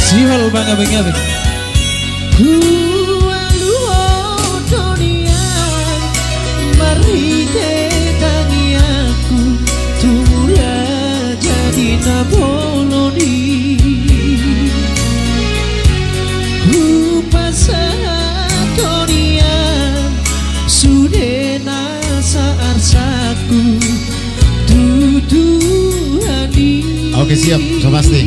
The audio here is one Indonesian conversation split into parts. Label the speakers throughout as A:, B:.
A: Sihol bangga bangga.
B: Oke siap, so pasti.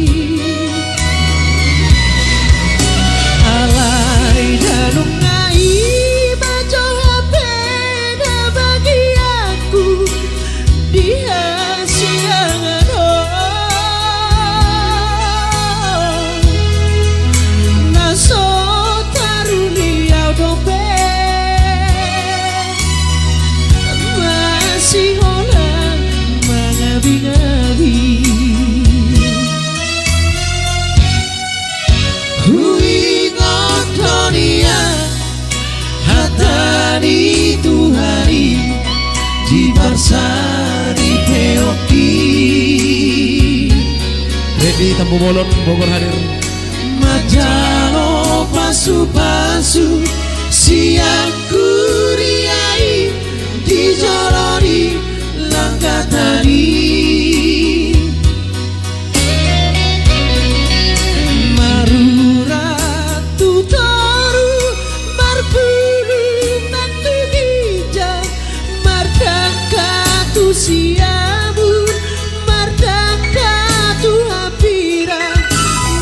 C: Sari Peoki
B: Ready Tambu Bolon Bogor hadir.
C: Majalo pasu-pasu siang kuriai dijolori langkah tadi Marura tutoru marburu mantu hijau mardaka tu siamu mardaka tu hapira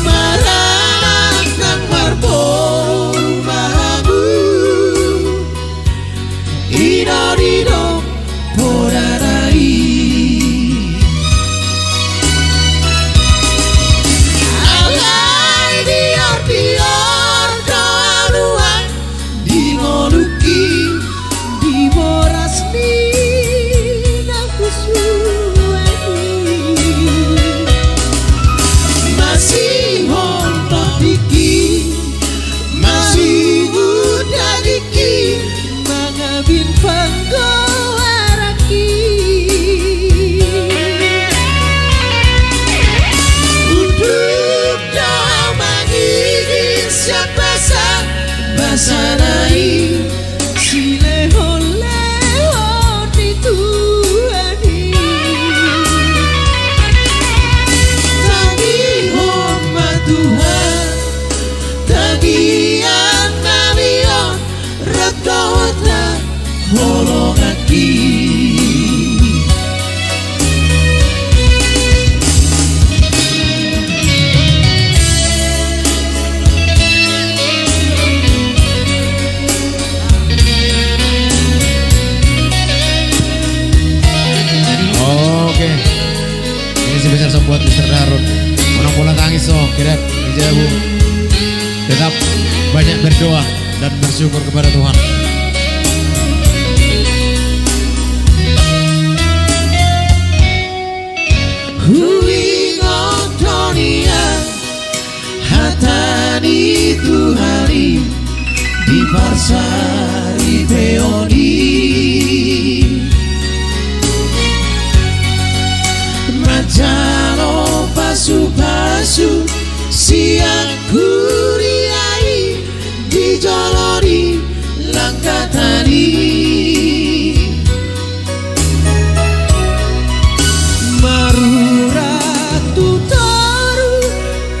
C: maranak nang marboru mahabu ino porarai alai dior doaluan dimoluki dimorasni masih hontok diki masih muda diki mangabin panggoaraki uduk doa mangigin siapa sah basanai sileho-leho dituani tagihon matuhan tagihan nalion ratawata holongaki
B: Oke. Ini sebesar buat Mr. Darun. Orang bola tangis so kira dijawab. Tetap banyak berdoa dan bersyukur kepada Tuhan.
C: Hui ngotonia hatani Tuhari di Parsari Beoni Majalo pasu-pasu siang kuriai dijolori langkah tadi Marura tutoru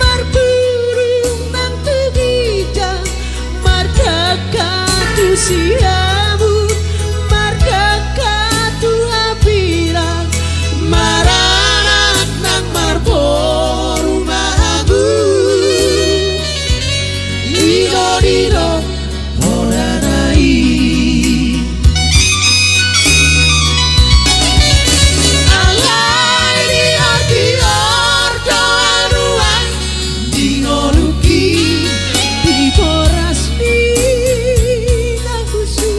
C: marburu mantu hijau mardaka tu siamu mardaka tu hapirang maranak nang marboru mahabu lido poranai alai dior doaruan dingoluki diborasni nakusu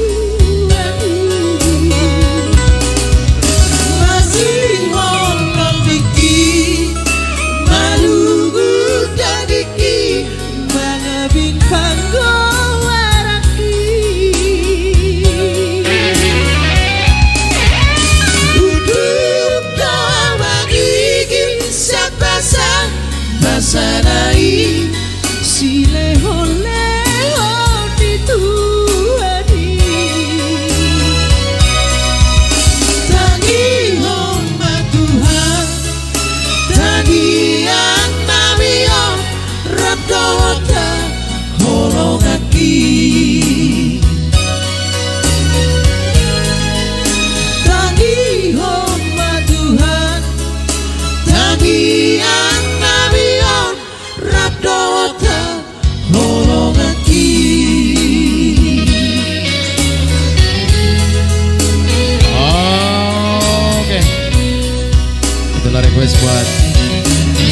C: Tangi hormat Tuhan, tangi ang nabiyon, rabdota holongan ki.
B: Oke. Itulah request buat